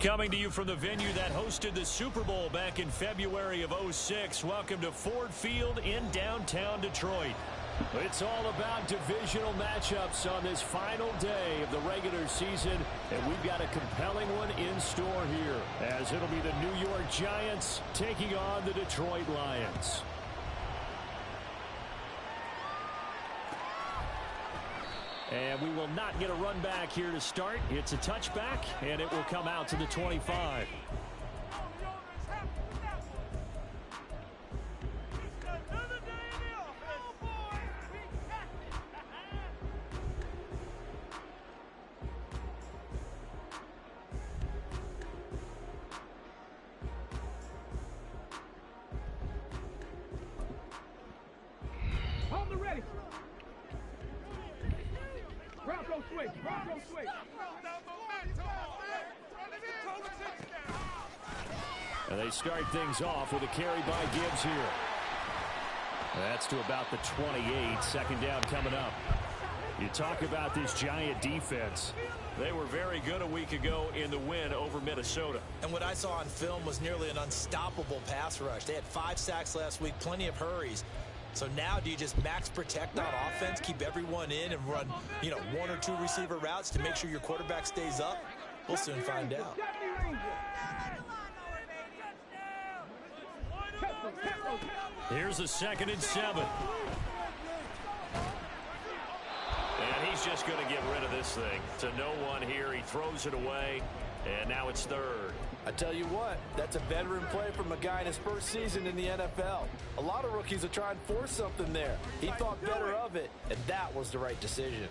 Coming to you from the venue that hosted the Super Bowl back in February of '06. Welcome to Ford Field in downtown Detroit. It's all about divisional matchups on this final day of the regular season, and we've got a compelling one in store here, as it'll be the New York Giants taking on the Detroit Lions. And we will not get a run back here to start. It's a touchback, and it will come out to the 25. And they start things off with a carry by Gibbs here. That's to about the 28. Second down coming up. You talk about this Giant defense. They were very good a week ago in the win over Minnesota. And what I saw on film was nearly an unstoppable pass rush. They had 5 sacks last week, plenty of hurries. So now do you just max protect on offense, keep everyone in and run, 1 or 2 receiver routes to make sure your quarterback stays up? We'll soon find out. Here's a 2nd and 7. And he's just going to get rid of this thing. To no one here. He throws it away. And now it's 3rd. I tell you what, that's a veteran play from a guy in his first season in the NFL. A lot of rookies will try and force something there. He thought better of it, and that was the right decision.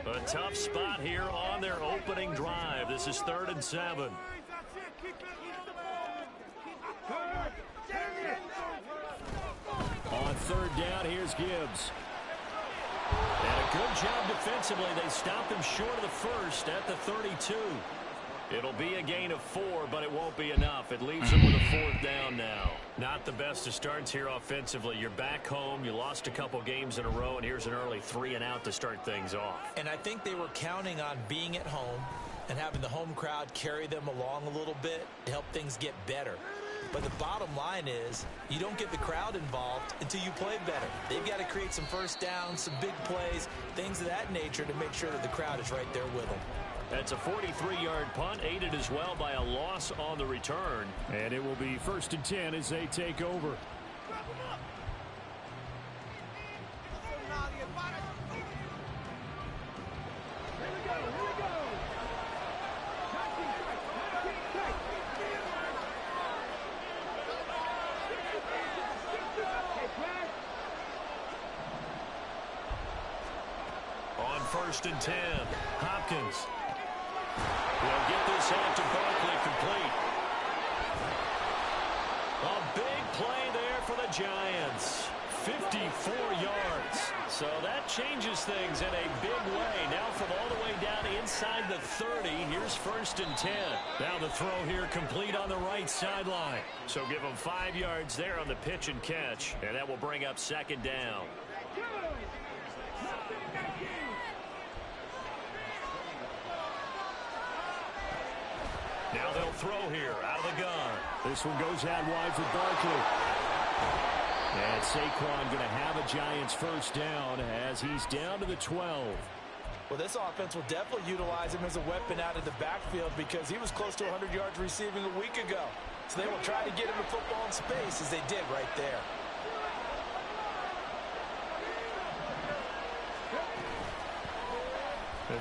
A tough spot here on their opening drive. This is 3rd and 7. On 3rd down, here's Gibbs. And a good job defensively. They stopped him short of the first at the 32. It'll be a gain of 4, but it won't be enough. It leaves them with a 4th down now. Not the best of starts here offensively. You're back home. You lost a couple games in a row, and here's an early 3 and out to start things off. And I think they were counting on being at home and having the home crowd carry them along a little bit to help things get better. But the bottom line is you don't get the crowd involved until you play better. They've got to create some first downs, some big plays, things of that nature to make sure that the crowd is right there with them. That's a 43-yard punt, aided as well by a loss on the return. And it will be 1st and 10 as they take over. On 1st and 10, Hopkins will get this out to Barkley, complete. A big play there for the Giants. 54 yards. So that changes things in a big way. Now from all the way down inside the 30, here's 1st and 10. Now the throw here complete on the right sideline. So give them 5 yards there on the pitch and catch. And that will bring up 2nd down. Now they'll throw here out of the gun. This one goes out wide for Barkley. And Saquon going to have a Giants 1st down as he's down to the 12. Well, this offense will definitely utilize him as a weapon out of the backfield because he was close to 100 yards receiving a week ago. So they will try to get him the football in space as they did right there.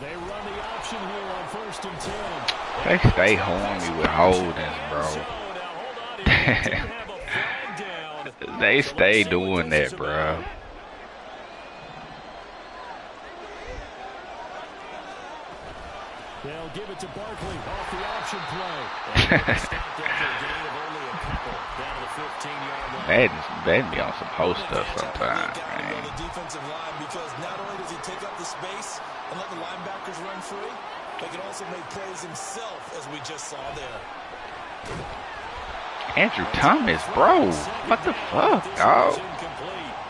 They run the option here on 1st and 10. They stay horny with holding, bro. They stay doing that, bro. They'll give it to Barkley off the option play. That'd be on some post stuff sometimes, man. The defensive line, because not only does he take up the space and let the linebackers run free, but he can also make plays himself, as we just saw there. Andrew Thomas, bro. What the fuck, dog?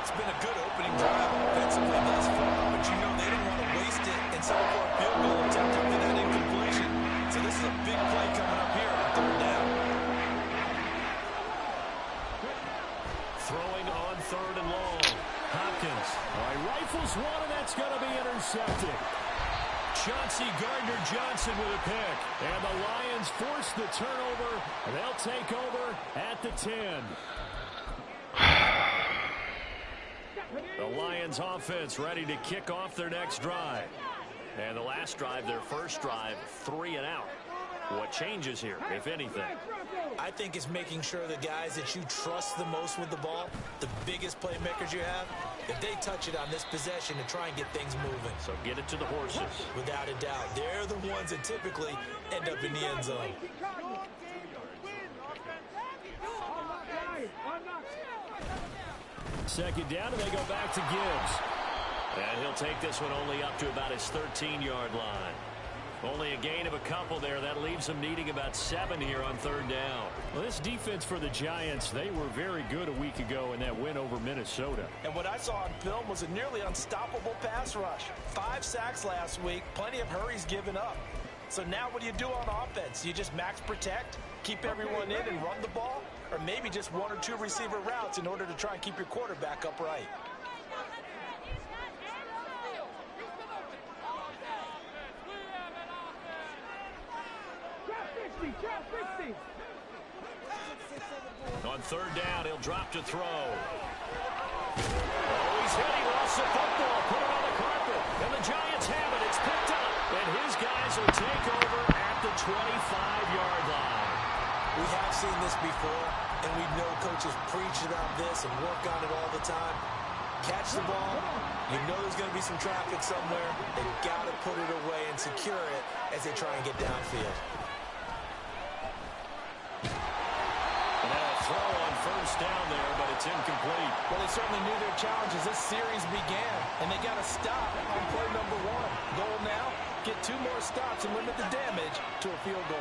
It's been a good opening drive offensively thus far, but they didn't want Here's one, and that's going to be intercepted. Chauncey Gardner-Johnson with a pick. And the Lions force the turnover. They'll take over at the 10. The Lions offense ready to kick off their next drive. And the last drive, their first drive, 3 and out. What changes here, if anything? I think it's making sure the guys that you trust the most with the ball, the biggest playmakers you have, if they touch it on this possession to try and get things moving. So get it to the horses. Without a doubt. They're the ones that typically end up in the end zone. Second down, and they go back to Gibbs. And he'll take this one only up to about his 13-yard line. Only a gain of a couple there. That leaves them needing about 7 here on third down. Well, this defense for the Giants, they were very good a week ago in that win over Minnesota. And what I saw on film was a nearly unstoppable pass rush. 5 sacks last week, plenty of hurries given up. So now what do you do on offense? You just max protect, keep everyone in and run the ball? Or maybe just 1 or 2 receiver routes in order to try and keep your quarterback upright? On third down, he'll drop to throw. Oh, he's hit. He lost the football. Put it on the carpet. And the Giants have it. It's picked up. And his guys will take over at the 25-yard line. We have seen this before, and we know coaches preach about this and work on it all the time. Catch the ball. You know there's going to be some traffic somewhere. They've got to put it away and secure it as they try and get downfield. Throw on first down there, but it's incomplete. Well, they certainly knew their challenge as this series began, and they got to stop on play number 1. Goal now, get 2 more stops and limit the damage to a field goal.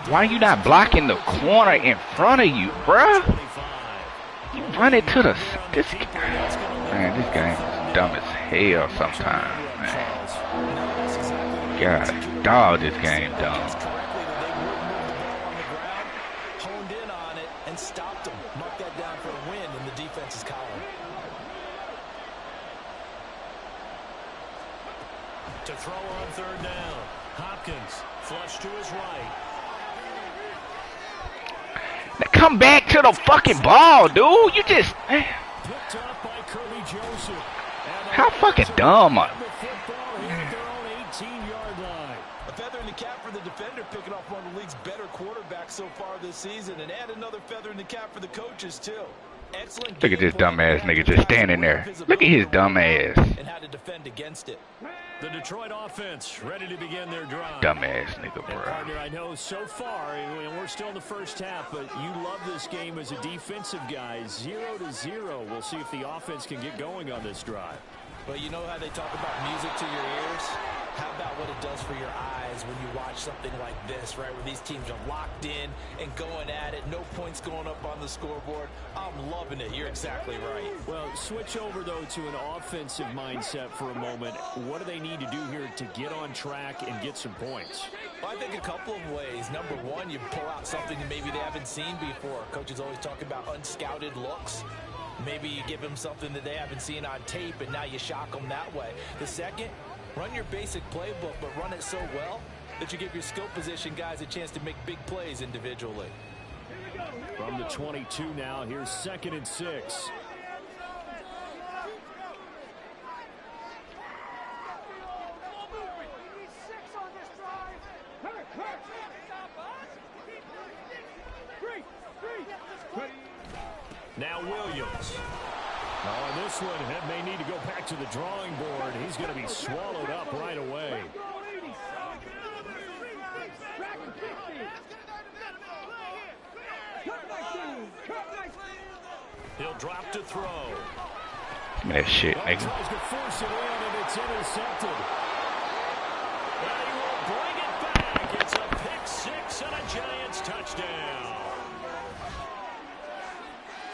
Why are you not blocking the corner in front of you, bruh? You run it to the... This game is dumb as hell sometimes, man. God, dog, this game dumb. Honed in on it and stopped him. Mark that down for a win in the defense's column. To throw on third down. Hopkins, flush to his right. Now come back to the fucking ball, dude. You just... Picked up by Kirby Joseph. How fucking dumb are you? A feather in the cap for the defender, picking off one of the league's better quarterbacks so far this season, and add another feather in the cap for the coaches too. Excellent. Look at this dumbass nigga just standing there. Look at his dumb ass. And how to defend against it. The Detroit offense ready to begin their drive. Dumbass nigga, bro. Partner, I know so far, and we're still in the first half, but you love this game as a defensive guy. 0-0. We'll see if the offense can get going on this drive. Well, you know how they talk about music to your ears? How about what it does for your eyes when you watch something like this, right, where these teams are locked in and going at it, no points going up on the scoreboard? I'm loving it. You're exactly right. Well, switch over, though, to an offensive mindset for a moment. What do they need to do here to get on track and get some points? Well, I think a couple of ways. Number one, you pull out something that maybe they haven't seen before. Coaches always talk about unscouted looks. Maybe you give them something that they haven't seen on tape, and now you shock them that way. The second, run your basic playbook, but run it so well that you give your skill position guys a chance to make big plays individually. From the 22 now, here's 2nd and 6. Now Williams. Oh, and this one may need to go back to the drawing board. He's going to be swallowed up right away. He'll drop to throw. Give me that shit, nigga. Tries to force it in, and it's intercepted. And he will bring it back. It's a pick six and a Giants touchdown.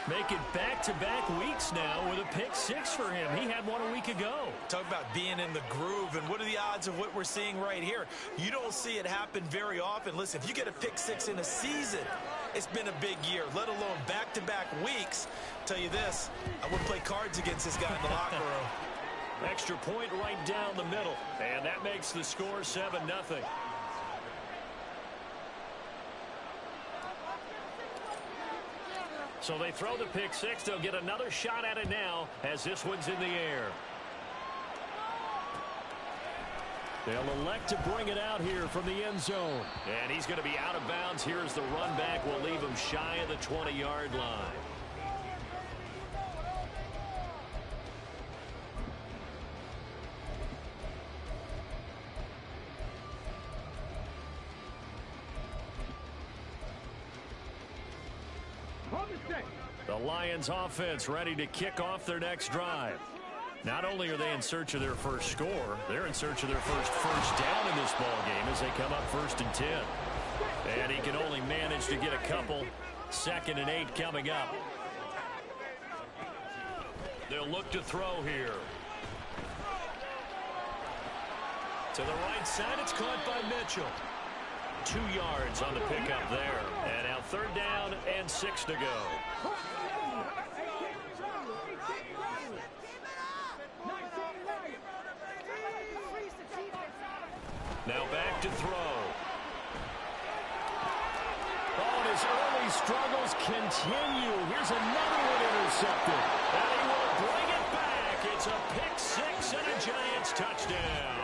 Make it back-to-back weeks now with a pick six for him. He had one a week ago. Talk about being in the groove, and what are the odds of what we're seeing right here? You don't see it happen very often. Listen, if you get a pick six in a season, it's been a big year, let alone back-to-back weeks. Tell you this, I wouldn't play cards against this guy in the locker room. Extra point right down the middle, and that makes the score 7-0. So they throw the pick six. They'll get another shot at it now as this one's in the air. They'll elect to bring it out here from the end zone. And he's going to be out of bounds. Here's the run back. We'll leave him shy of the 20-yard line. The Lions offense ready to kick off their next drive. Not only are they in search of their first score, they're in search of their first down in this ball game as they come up 1st and 10. And he can only manage to get a couple. 2nd and 8 coming up. They'll look to throw here. To the right side, it's caught by Mitchell. 2 yards on the pickup there. And now 3rd down and 6 to go. Now back to throw. Oh, and his early struggles continue. Here's another one intercepted. And he will bring it back. It's a pick six and a Giants touchdown.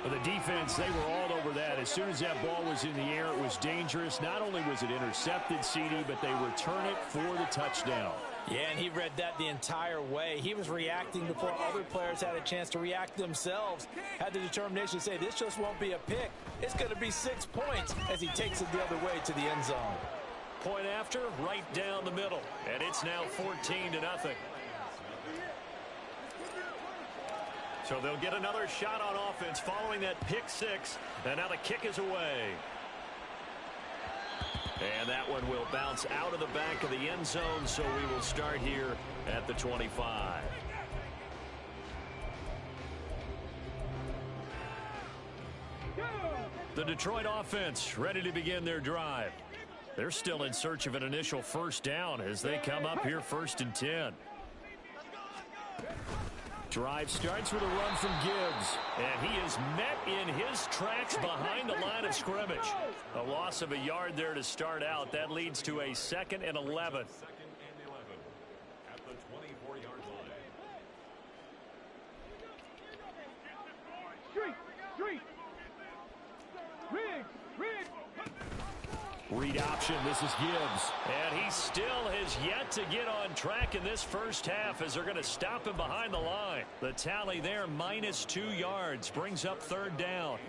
For the defense, they were all over that. As soon as that ball was in the air, it was dangerous. Not only was it intercepted, CD, but they return it for the touchdown. Yeah, and he read that the entire way. He was reacting before other players had a chance to react themselves. Had the determination to say, this just won't be a pick. It's going to be 6 points as he takes it the other way to the end zone. Point after, right down the middle. And it's now 14-0. So they'll get another shot on offense following that pick six. And now the kick is away. And that one will bounce out of the back of the end zone, so we will start here at the 25. The Detroit offense ready to begin their drive. They're still in search of an initial first down as they come up here 1st and 10. Drive starts with a run from Gibbs, and he is met in his tracks behind the line of scrimmage. A loss of a yard there to start out. That leads to a 2nd and 11. Read option, this is Gibbs. And he still has yet to get on track in this first half as they're going to stop him behind the line. The tally there, -2 yards, brings up 3rd down.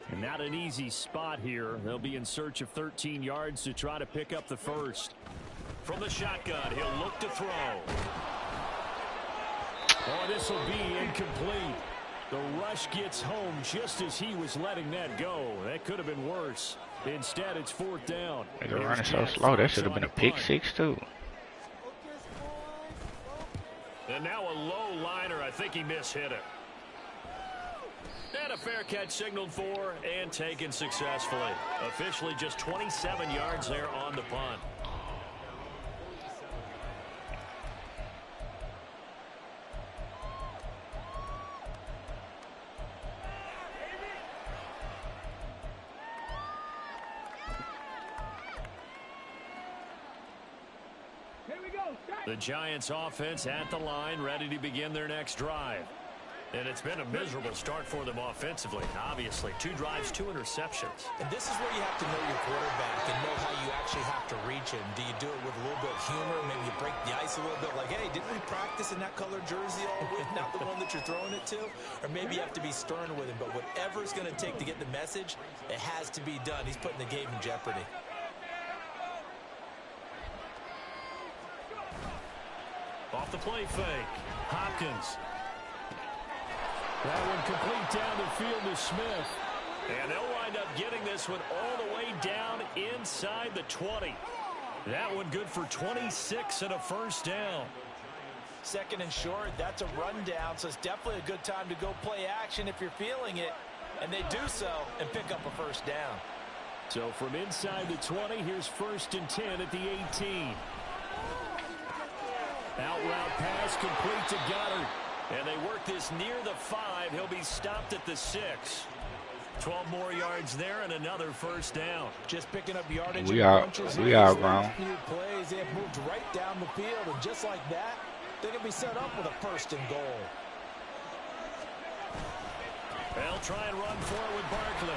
And not an easy spot here. They'll be in search of 13 yards to try to pick up the first. From the shotgun, he'll look to throw. Oh, this will be incomplete. The rush gets home just as he was letting that go. That could have been worse. Instead, it's 4th down. They're running so slow. That should have been a pick six, too. And now a low liner. I think he mishit it. And a fair catch signaled for and taken successfully. Officially just 27 yards there on the punt. The Giants offense at the line, ready to begin their next drive. And it's been a miserable start for them offensively, obviously. 2 drives, 2 interceptions. And this is where you have to know your quarterback and know how you actually have to reach him. Do you do it with a little bit of humor? Maybe you break the ice a little bit like, hey, didn't we practice in that colored jersey all week, not the one that you're throwing it to? Or maybe you have to be stern with him. But whatever it's going to take to get the message, it has to be done. He's putting the game in jeopardy. Off the play fake. Hopkins. That one complete down the field to Smith. And they'll wind up getting this one all the way down inside the 20. That one good for 26 and a first down. Second and short, that's a rundown, so it's definitely a good time to go play action if you're feeling it. And they do so and pick up a first down. So from inside the 20, here's 1st and 10 at the 18. Out route pass complete to Goddard. And they work this near the 5. He'll be stopped at the 6. 12 more yards there and another first down. Just picking up yardage. We are grown. Plays, they have moved right down the field, and just like that, they're going to be set up with a 1st and goal. They'll try and run for it with Barkley.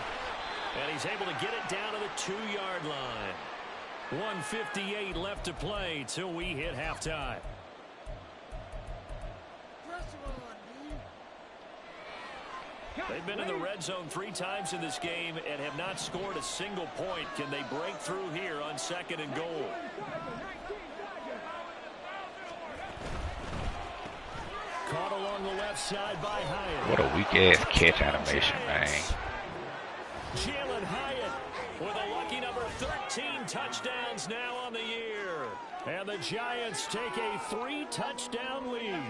And he's able to get it down to the 2-yard line. 1:58 left to play till we hit halftime. They've been in the red zone 3 times in this game and have not scored a single point. Can they break through here on 2nd and goal? Caught along the left side by Hyatt. What a weak-ass catch animation, man. Jalen Hyatt with a lucky number 13 touchdowns now on the year. And the Giants take a 3-touchdown lead.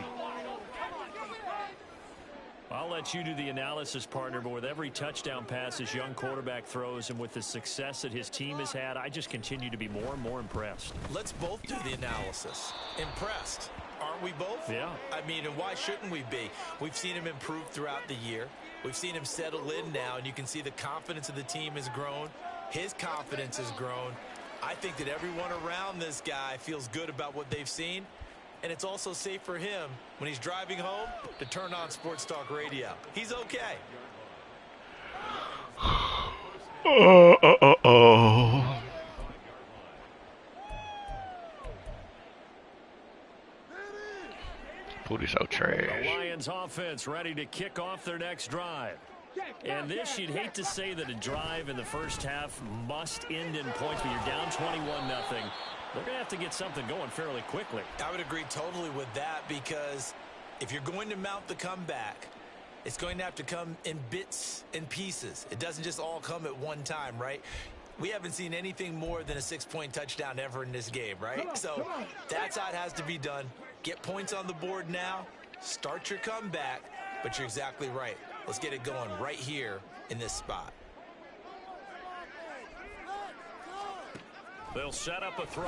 I'll let you do the analysis, partner, but with every touchdown pass his young quarterback throws and with the success that his team has had, I just continue to be more and more impressed. Let's both do the analysis. Impressed. Aren't we both? Yeah. I mean, and why shouldn't we be? We've seen him improve throughout the year. We've seen him settle in now, and you can see the confidence of the team has grown. His confidence has grown. I think that everyone around this guy feels good about what they've seen. And it's also safe for him when he's driving home to turn on Sports Talk Radio. He's okay. Booty so trash. The Lions offense ready to kick off their next drive. And this, you'd hate to say that a drive in the first half must end in points, but you're down 21-0. They're going to have to get something going fairly quickly. I would agree totally with that, because if you're going to mount the comeback, it's going to have to come in bits and pieces. It doesn't just all come at one time, right? We haven't seen anything more than a 6-point touchdown ever in this game, right? So that's how it has to be done. Get points on the board now, start your comeback, but you're exactly right. Let's get it going right here in this spot. They'll set up a throw.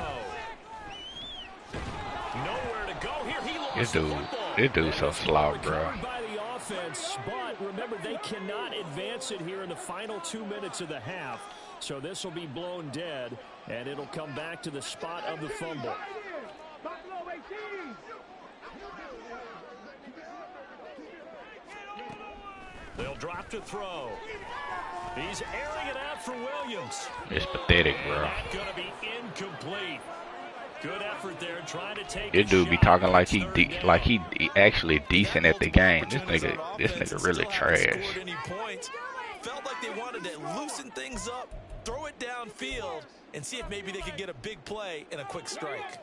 Nowhere to go here. He lost the football. This dude's so slow, bro. By the offense, but remember, they cannot advance it here in the final 2 minutes of the half. So this will be blown dead, and it'll come back to the spot of the fumble. They'll drop to throw. He's airing it out for Williams. It's pathetic, bro. That's going to be incomplete. Good effort there, trying to take. This dude be talking like he actually decent at the game. This nigga really trash. Felt like they wanted to loosen things up, throw it downfield, and see if maybe they could get a big play and a quick strike.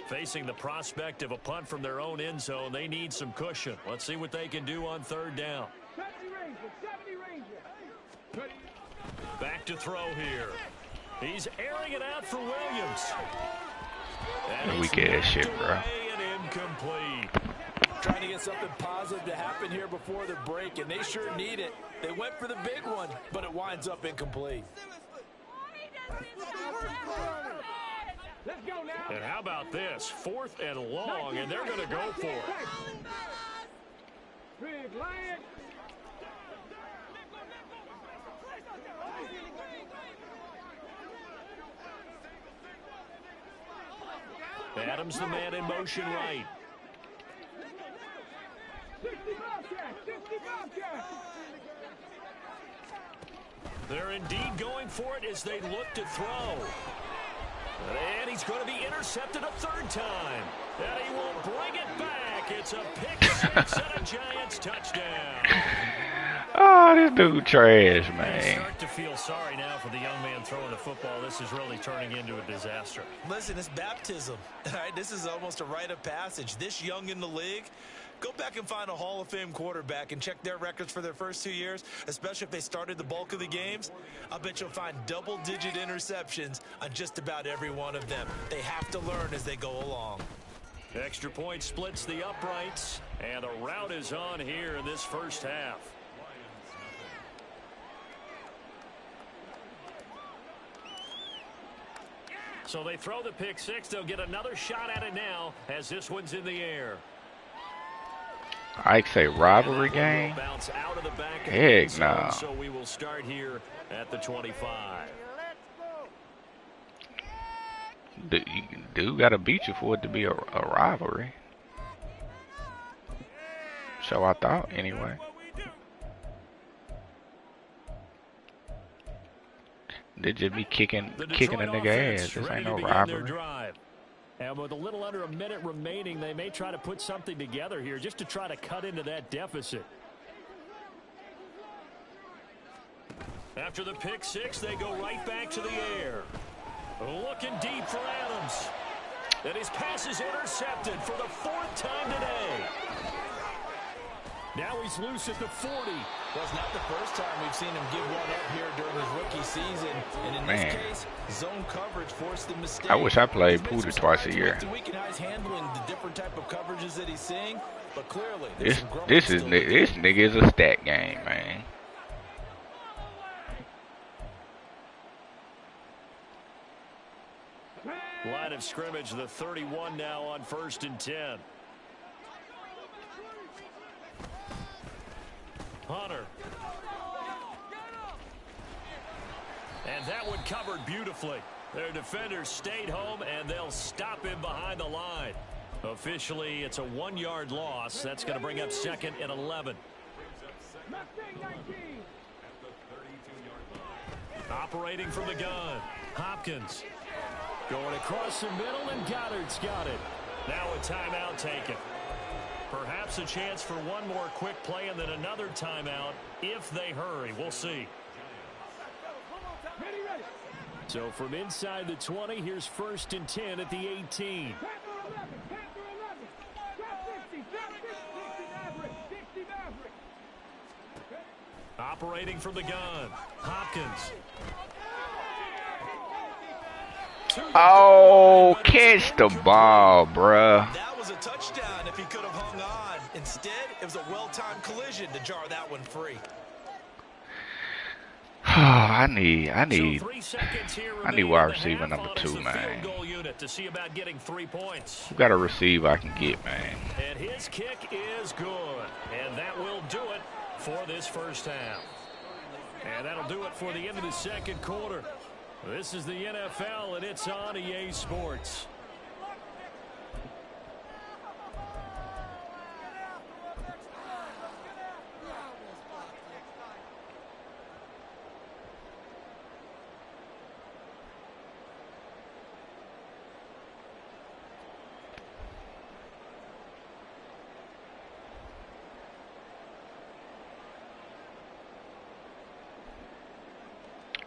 Facing the prospect of a punt from their own end zone, they need some cushion. Let's see what they can do on 3rd down. Back to throw here. He's airing it out for Williams. Weak ass shit, bro. Incomplete. Trying to get something positive to happen here before the break, and they sure need it. They went for the big one, but it winds up incomplete. And how about this? 4th and long, and they're going to go for it. Adams the man in motion right. They're indeed going for it as they look to throw. And he's going to be intercepted a 3rd time. And he will bring it back. It's a pick 6 and a Giants touchdown. Oh, this dude trash, man. Start to feel sorry now for the young man throwing the football. This is really turning into a disaster. Listen, it's baptism. All right, this is almost a rite of passage. This young in the league, go back and find a Hall of Fame quarterback and check their records for their first 2 years, especially if they started the bulk of the games. I bet you'll find double-digit interceptions on just about every one of them. They have to learn as they go along. Extra point splits the uprights, and a rout is on here in this first half. So they throw the pick six. They'll get another shot at it now as this one's in the air. I say rivalry game? Heck no. So we will start here at the 25. Dude got to beat you for it to be a rivalry. So I thought, anyway. They just be kicking a nigga ass. This ain't no rivalry. And with a little under a minute remaining, they may try to put something together here just to try to cut into that deficit. After the pick six, they go right back to the air. Looking deep for Adams. And his pass is intercepted for the 4th time today. Now he's loose at the 40. Well, it's not the first time we've seen him give one up here during his rookie season. And in this case, zone coverage forced the mistake. I wish I played Poodle twice a year. Handling the different type of coverages that he's seeing, but clearly this nigga is a stat game, man. Line of scrimmage, the 31 now on 1st and 10. Hunter. And that one covered beautifully. Their defenders stayed home, and they'll stop him behind the line. Officially, it's a 1-yard loss. That's going to bring up 2nd and 11. Operating from the gun. Hopkins. Going across the middle, and Goddard's got it. Now a timeout taken. Perhaps a chance for one more quick play and then another timeout if they hurry. We'll see. So from inside the 20, here's 1st and 10 at the 18. Operating from the gun. Hopkins. Oh, catch the ball, bruh. That was a touchdown if he could have hung on. Instead, it was a well-timed collision to jar that one free. I need wide receiver number 2, man. To see about getting 3 points. Who got a receiver I can get, man? And his kick is good. And that will do it for this first half. And that'll do it for the end of the 2nd quarter. This is the NFL, and it's on EA Sports.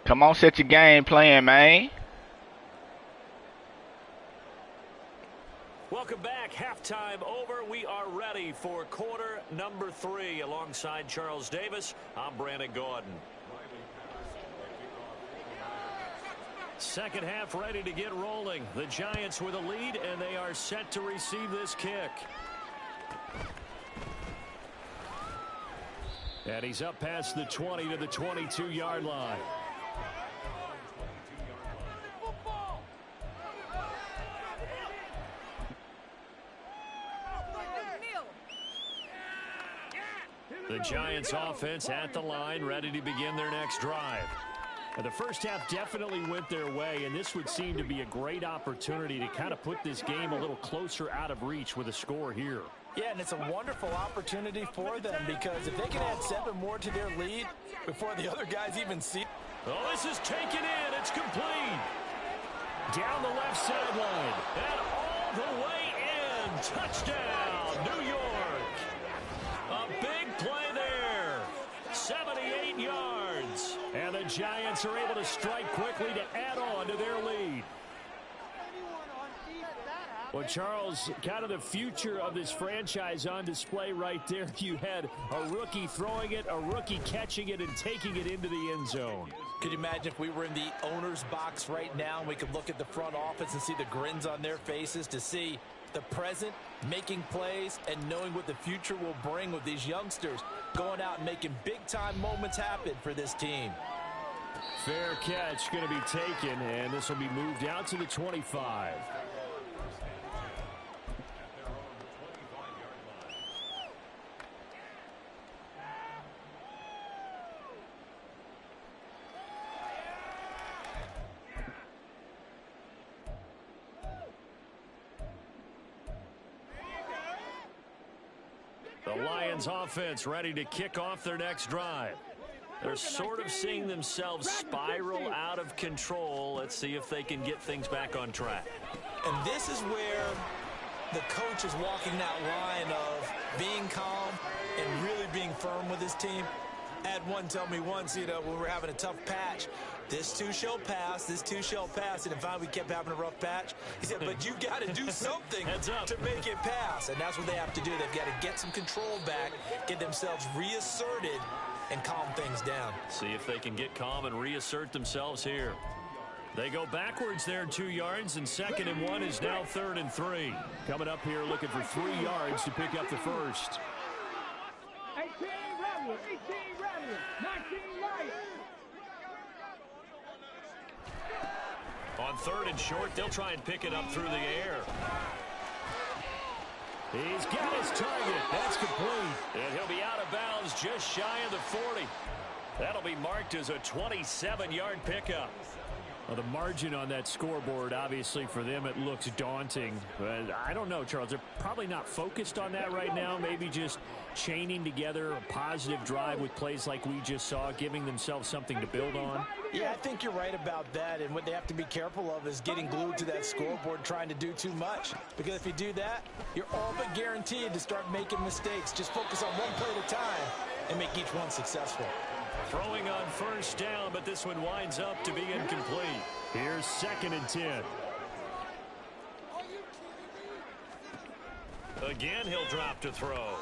Come on, set your game plan, man. Welcome back. Halftime over. We are ready for quarter number 3. Alongside Charles Davis, I'm Brandon Gordon. Second half ready to get rolling. The Giants with a lead, and they are set to receive this kick. And he's up past the 20 to the 22-yard line. The Giants offense at the line, ready to begin their next drive. And the first half definitely went their way, and this would seem to be a great opportunity to kind of put this game a little closer out of reach with a score here. Yeah, and it's a wonderful opportunity for them because if they can add 7 more to their lead before the other guys even see. Oh, this is taken in. It's complete. Down the left sideline and all the way in. Touchdown, New York. A big play there. 78 yards. And the Giants are able to strike quickly to add on to their lead. Well, Charles, kind of the future of this franchise on display right there. You had a rookie throwing it, a rookie catching it, and taking it into the end zone. Could you imagine if we were in the owner's box right now and we could look at the front office and see the grins on their faces, to see the present making plays and knowing what the future will bring with these youngsters going out and making big-time moments happen for this team. Fair catch going to be taken, and this will be moved out to the 25. The Lions offense ready to kick off their next drive. They're sort of seeing themselves spiral out of control. Let's see if they can get things back on track. And this is where the coach is walking that line of being calm and really being firm with his team. I had one tell me once, when we were having a tough patch, this too shall pass, this too shall pass. And finally we kept having a rough patch. He said, but you got to do something to make it pass. And that's what they have to do. They've got to get some control back, get themselves reasserted, and calm things down. See if they can get calm and reassert themselves here. They go backwards there 2 yards, and 2nd and 1 is now 3rd and 3. Coming up here looking for 3 yards to pick up the first. 18 Rebel, 19 Lions. On 3rd and short, they'll try and pick it up through the air. He's got his target. That's complete. And he'll be out of bounds just shy of the 40. That'll be marked as a 27-yard pickup. Well, the margin on that scoreboard, obviously, for them, it looks daunting. But I don't know, Charles. They're probably not focused on that right now. Maybe just chaining together a positive drive with plays like we just saw, giving themselves something to build on. Yeah, I think you're right about that. And what they have to be careful of is getting glued to that scoreboard, trying to do too much. Because if you do that, you're all but guaranteed to start making mistakes. Just focus on one play at a time and make each one successful. Throwing on 1st down, but this one winds up to be incomplete. Here's 2nd and 10. Again, he'll drop to throw.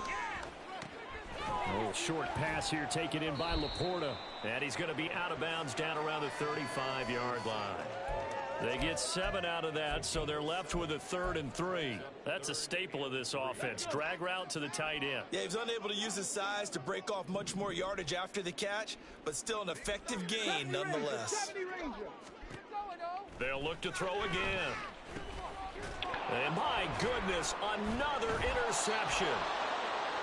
A little short pass here taken in by Laporta. And he's going to be out of bounds down around the 35-yard line. They get 7 out of that, so they're left with a 3rd and 3. That's a staple of this offense. Drag route to the tight end. Yeah, he was unable to use his size to break off much more yardage after the catch, but still an effective gain nonetheless. They'll look to throw again. And my goodness, another interception.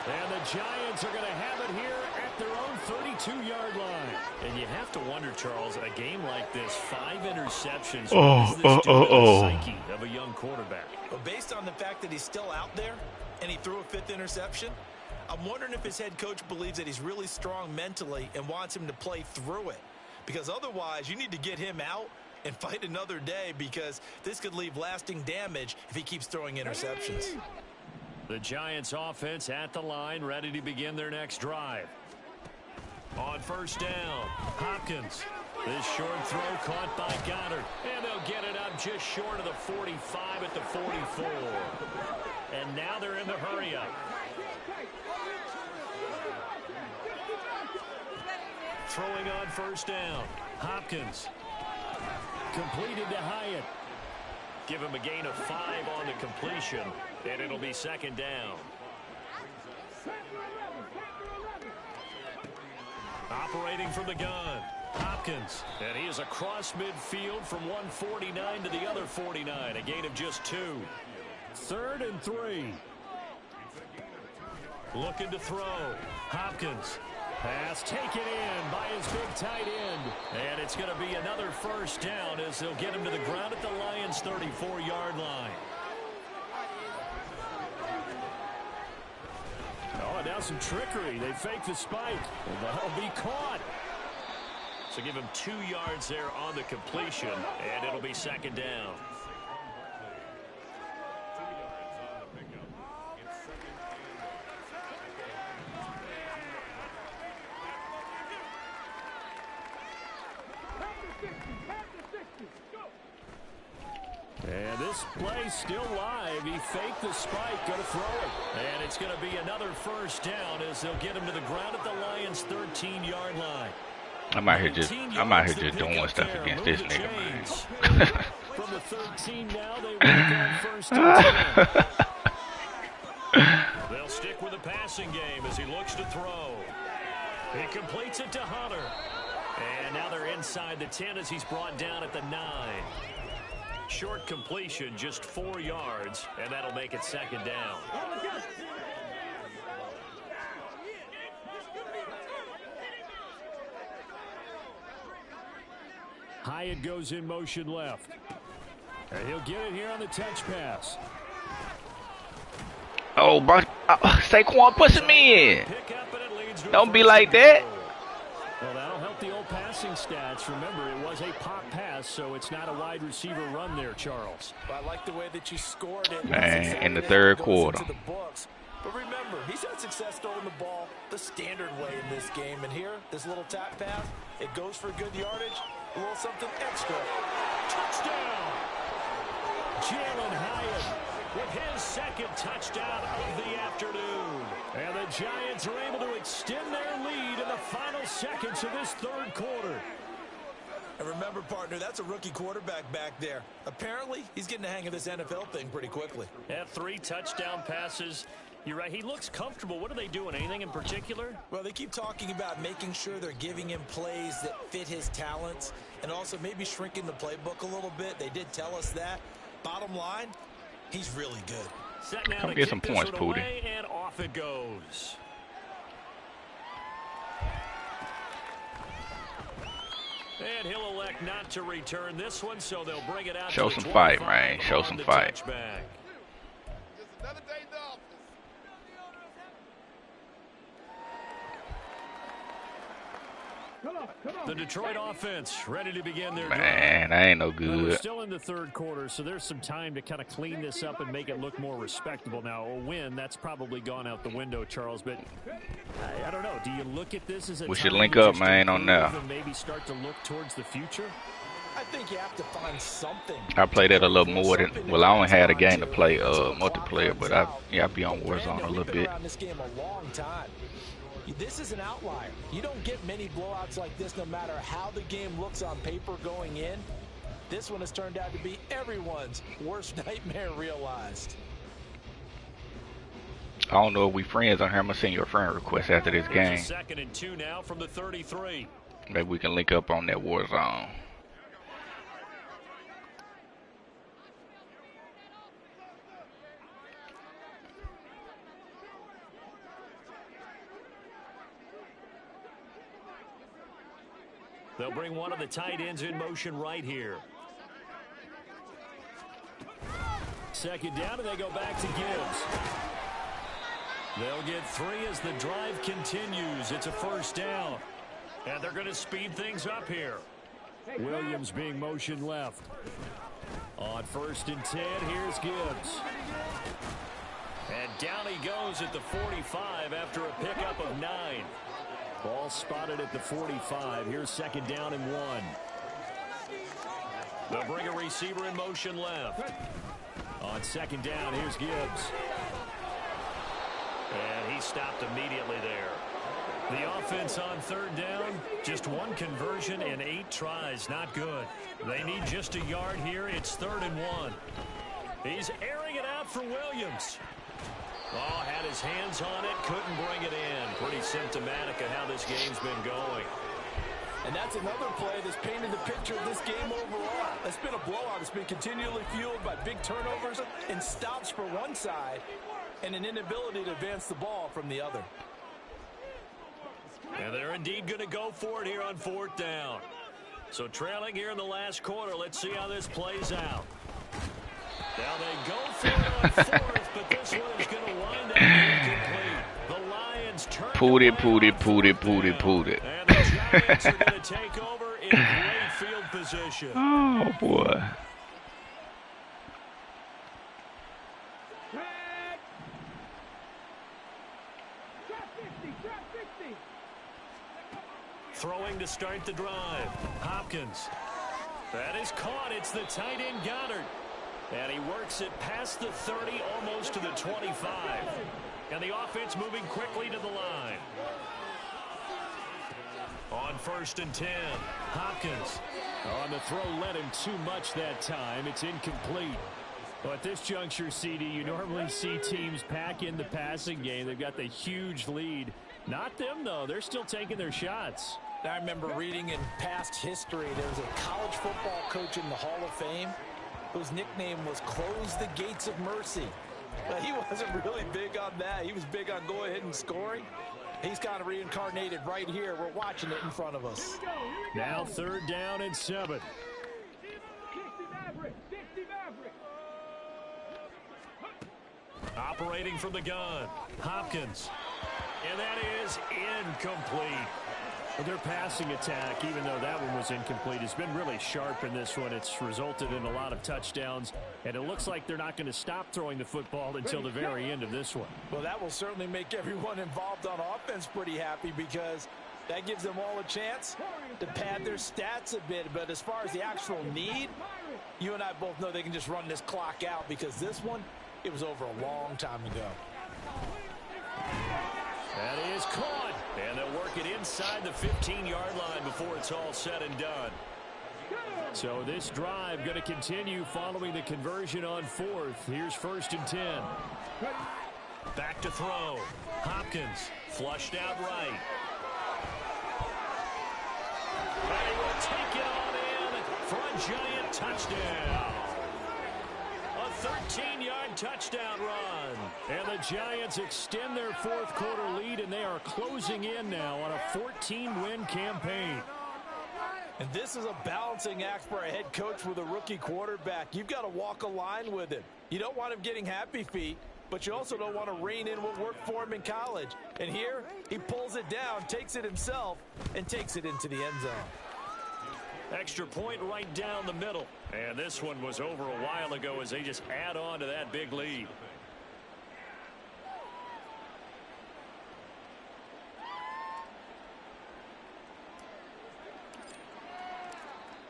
And the Giants are going to have it here at their own 32-yard line. And you have to wonder, Charles, a game like this, 5 interceptions. What does this do to the psyche of a young quarterback? Well, based on the fact that he's still out there and he threw a 5th interception, I'm wondering if his head coach believes that he's really strong mentally and wants him to play through it. Because otherwise, you need to get him out and fight another day, because this could leave lasting damage if he keeps throwing interceptions. The Giants offense at the line, ready to begin their next drive. On 1st down, Hopkins. This short throw caught by Goddard. And they'll get it up just short of the 45 at the 44. And now they're in the hurry-up. Throwing on 1st down, Hopkins. Completed to Hyatt. Give him a gain of 5 on the completion, and it'll be 2nd down. Operating from the gun, Hopkins. And he is across midfield from 149 to the other 49, a gain of just 2. 3rd and 3. Looking to throw, Hopkins. Pass taken in by his big tight end. And it's going to be another 1st down as they'll get him to the ground at the Lions' 34-yard line. Oh, now some trickery. They fake the spike. And that'll be caught. So give him 2 yards there on the completion, and it'll be 2nd down. And this play still live. He faked the spike, going to throw it. And it's going to be another first down as they'll get him to the ground at the Lions' 13-yard line. I'm out here just doing stuff against this nigga, man. From the 13 now, they work on first and 10. They'll stick with the passing game as he looks to throw. He completes it to Hunter. And now they're inside the 10 as he's brought down at the 9. Short completion, just 4 yards, and that'll make it second down. Hyatt goes in motion left. And he'll get it here on the touch pass. Oh, but Saquon pushing me in. Don't be like that. Well, that'll help the old passing stats. Remember, it was a pop pass, so it's not a wide receiver run there, Charles. I like the way that you scored it. Man, in the third quarter. But remember, he's had success throwing the ball the standard way in this game. And here, this little tap pass, it goes for good yardage, a little something extra. Touchdown! Jalen Hyatt with his second touchdown of the afternoon. And the Giants are able to extend their lead in the final seconds of this third quarter. And remember, partner, that's a rookie quarterback back there. Apparently, he's getting the hang of this NFL thing pretty quickly. Had 3 touchdown passes. You're right, he looks comfortable. What are they doing? Anything in particular? Well, they keep talking about making sure they're giving him plays that fit his talents and also maybe shrinking the playbook a little bit. They did tell us that. Bottom line, he's really good. Come get some points, Pooty. And off it goes. And he'll elect not to return this one, so they'll bring it out. Show some fight, man. Show some fight. The Detroit offense ready to begin their man, that ain't no good. We're still in the third quarter, so there's some time to kind of clean this up and make it look more respectable. Now, a win, that's probably gone out the window, Charles, but I don't know. Do you look at this as a we should link up, man, on now. Maybe start to look towards the future? I think you have to find something. I played that a little more than, well, I only had a game to play multiplayer, but I be on Warzone a little bit. This game a long time. This is an outlier. You don't get many blowouts like this no matter how the game looks on paper going in. This one has turned out to be everyone's worst nightmare realized. I don't know if we friends on here. I'm going to send you a friend request after this game. 2nd and 2 now from the 33. Maybe we can link up on that Warzone. They'll bring one of the tight ends in motion right here. 2nd down, and they go back to Gibbs. They'll get 3 as the drive continues. It's a 1st down. And they're going to speed things up here. Williams being motion left. On 1st and 10, here's Gibbs. And down he goes at the 45 after a pickup of 9. Ball spotted at the 45. Here's 2nd down and 1. They'll bring a receiver in motion left. On 2nd down, here's Gibbs. And he stopped immediately there. The offense on 3rd down, just 1 conversion and 8 tries. Not good. They need just a yard here. It's 3rd and 1. He's airing it out for Williams. Oh, had his hands on it, couldn't bring it in. Pretty symptomatic of how this game's been going. And that's another play that's painted the picture of this game overall. It's been a blowout. It's been continually fueled by big turnovers and stops for one side and an inability to advance the ball from the other. And they're indeed going to go for it here on 4th down. So trailing here in the last quarter, let's see how this plays out. Now they go for it on 4th, but this one is going to wind up incomplete. The Lions turn it. And the Giants are going to take over in great field position. Oh, boy. Throwing to start the drive. Hopkins. That is caught. It's the tight end Goddard. And he works it past the 30, almost to the 25. And the offense moving quickly to the line. On 1st and 10, Hopkins. On the throw, led him too much that time. It's incomplete. Well, at this juncture, CD, you normally see teams pack in the passing game. They've got the huge lead. Not them, though. They're still taking their shots. I remember reading in past history, there was a college football coach in the Hall of Fame whose nickname was Close the Gates of Mercy. But he wasn't really big on that. He was big on go ahead and scoring. He's kind of reincarnated right here. We're watching it in front of us. Now 3rd down and 7. Operating from the gun, Hopkins. And that is incomplete. Well, their passing attack, even though that one was incomplete, has been really sharp in this one. It's resulted in a lot of touchdowns, and it looks like they're not going to stop throwing the football until the very end of this one. Well, that will certainly make everyone involved on offense pretty happy because that gives them all a chance to pad their stats a bit. But as far as the actual need, you and I both know they can just run this clock out because this one, it was over a long time ago. That is caught. And they'll work it inside the 15-yard line before it's all said and done. So this drive going to continue following the conversion on 4th. Here's 1st and 10. Back to throw. Hopkins flushed out right. And he will take it on in for a giant touchdown. A 13-yard touchdown run. And the Giants extend their 4th quarter lead, and they are closing in now on a 14-win campaign. And this is a balancing act for a head coach with a rookie quarterback. You've got to walk a line with him. You don't want him getting happy feet, but you also don't want to rein in what worked for him in college. And here, he pulls it down, takes it himself, and takes it into the end zone. Extra point right down the middle. And this one was over a while ago as they just add on to that big lead.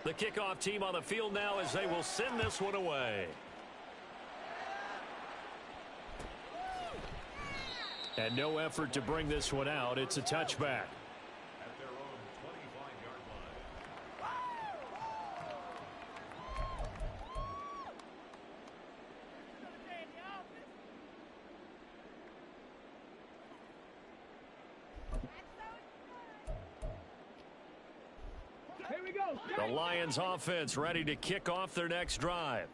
The kickoff team on the field now as they will send this one away. And no effort to bring this one out. It's a touchback. The Lions offense ready to kick off their next drive.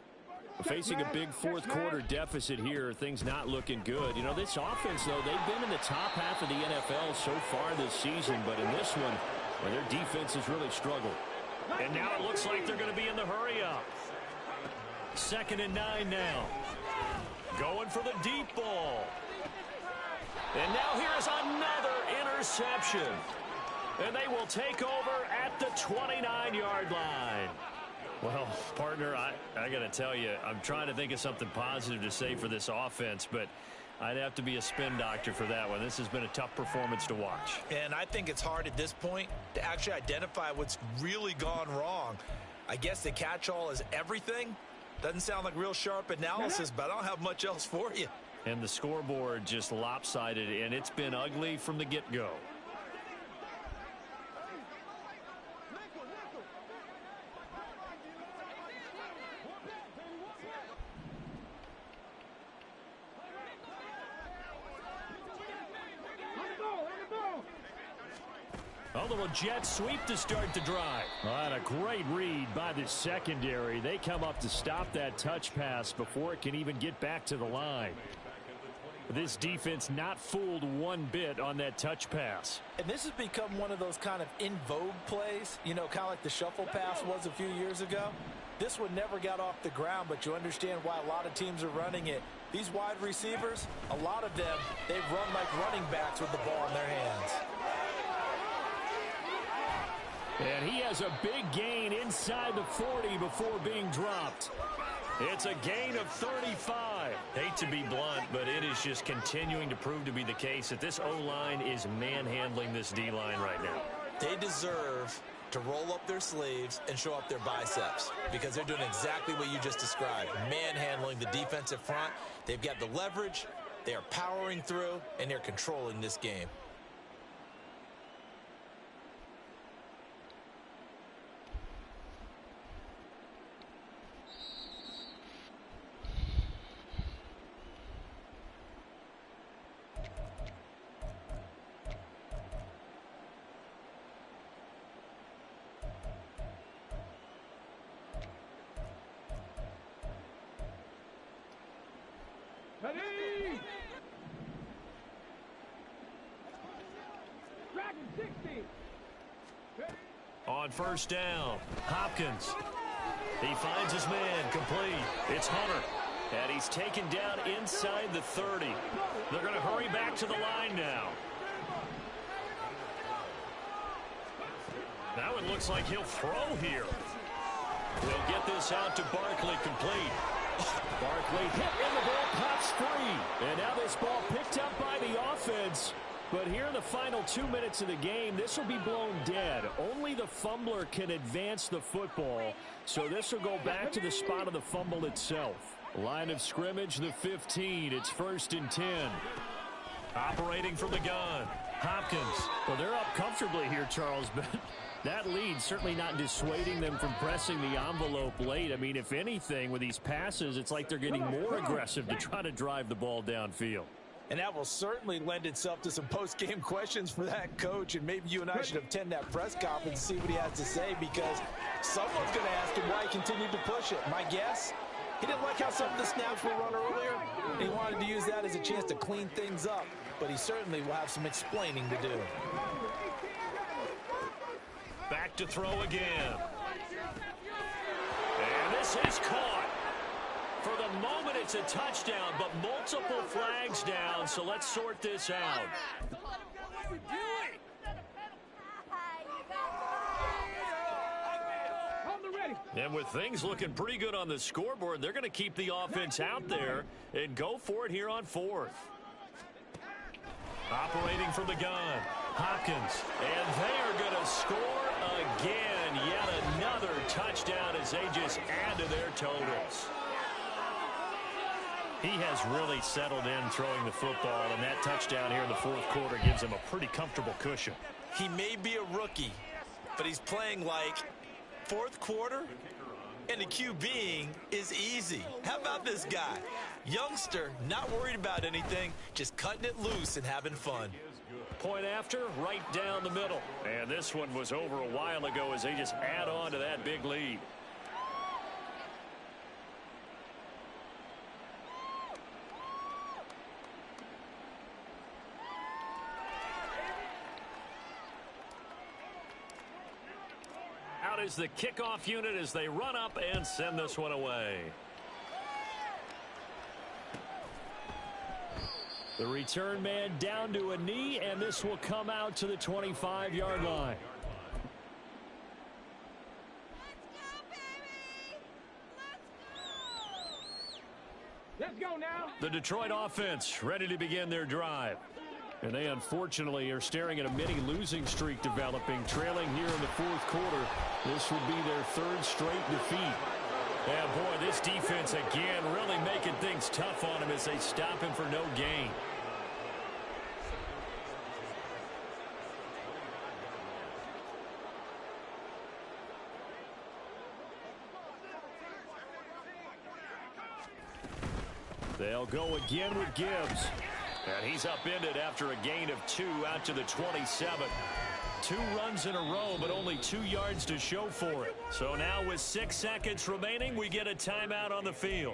Facing a big 4th quarter deficit here, things not looking good. You know, this offense, though, they've been in the top half of the NFL so far this season, but in this one, well, their defense has really struggled. And now it looks like they're going to be in the hurry-up. 2nd and 9 now. Going for the deep ball. And now here's another interception. And they will take over at the 29-yard line. Well, partner, I got to tell you, I'm trying to think of something positive to say for this offense, but I'd have to be a spin doctor for that one. This has been a tough performance to watch. And I think it's hard at this point to actually identify what's really gone wrong. I guess the catch-all is everything. Doesn't sound like real sharp analysis, but I don't have much else for you. And the scoreboard just lopsided, and it's been ugly from the get-go. A little jet sweep to start the drive. And a great read by the secondary. They come up to stop that touch pass before it can even get back to the line. This defense not fooled one bit on that touch pass. And this has become one of those kind of in vogue plays, you know, kind of like the shuffle pass was a few years ago. This one never got off the ground, but you understand why a lot of teams are running it. These wide receivers, a lot of them, they've run like running backs with the ball in their hands. And he has a big gain inside the 40 before being dropped. It's a gain of 35. Hate to be blunt, but it is just continuing to prove to be the case that this O-line is manhandling this D-line right now. They deserve to roll up their sleeves and show up their biceps because they're doing exactly what you just described, manhandling the defensive front. They've got the leverage, they are powering through, and they're controlling this game. Ready! Dragon 60. On first down, Hopkins. He finds his man, complete. It's Hunter. And he's taken down inside the 30. They're going to hurry back to the line now. Now it looks like he'll throw here. We'll get this out to Barkley, complete. Barkley hit and the ball pops free. And now this ball picked up by the offense. But here in the final 2 minutes of the game, this will be blown dead. Only the fumbler can advance the football. So this will go back to the spot of the fumble itself. Line of scrimmage, the 15. It's 1st and 10. Operating from the gun, Hopkins. Well, they're up comfortably here, Charles, but that lead certainly not dissuading them from pressing the envelope late. I mean, if anything, with these passes, it's like they're getting more aggressive to try to drive the ball downfield. And that will certainly lend itself to some post-game questions for that coach. And maybe you and I should attend that press conference and see what he has to say, because someone's going to ask him why he continued to push it. My guess, he didn't like how some of the snaps were run earlier. He wanted to use that as a chance to clean things up. But he certainly will have some explaining to do. Back to throw again. And this is caught. For the moment, it's a touchdown, but multiple flags down, so let's sort this out. And with things looking pretty good on the scoreboard, they're going to keep the offense out there and go for it here on 4th. Operating from the gun, Hopkins. And they are going to score again. Yet another touchdown as they just add to their totals. He has really settled in throwing the football, and that touchdown here in the 4th quarter gives him a pretty comfortable cushion. He may be a rookie, but he's playing like 4th quarter, and the QBing is easy. How about this guy? Youngster, not worried about anything, just cutting it loose and having fun. Point after, right down the middle. And this one was over a while ago as they just add on to that big lead. Out is the kickoff unit as they run up and send this one away. The return man down to a knee, and this will come out to the 25-yard line. Let's go now. The Detroit offense ready to begin their drive. And they unfortunately are staring at a mini losing streak developing, trailing here in the 4th quarter. This would be their 3rd straight defeat. Yeah, boy, this defense again really making things tough on him as they stop him for no gain. They'll go again with Gibbs. And he's upended after a gain of 2 out to the 27. 2 runs in a row, but only 2 yards to show for it. So now with 6 seconds remaining, we get a timeout on the field.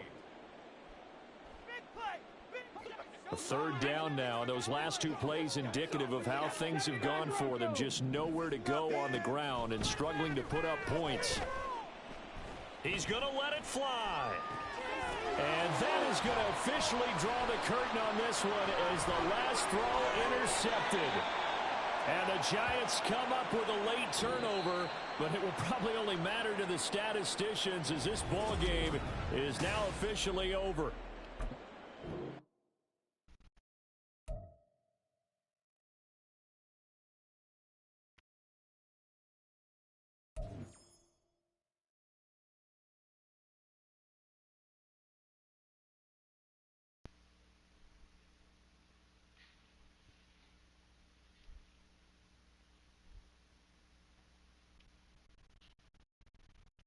A 3rd down now. Those last 2 plays indicative of how things have gone for them. Just nowhere to go on the ground and struggling to put up points. He's going to let it fly. And that is going to officially draw the curtain on this one as the last throw intercepted. And the Giants come up with a late turnover, but it will probably only matter to the statisticians as this ball game is now officially over.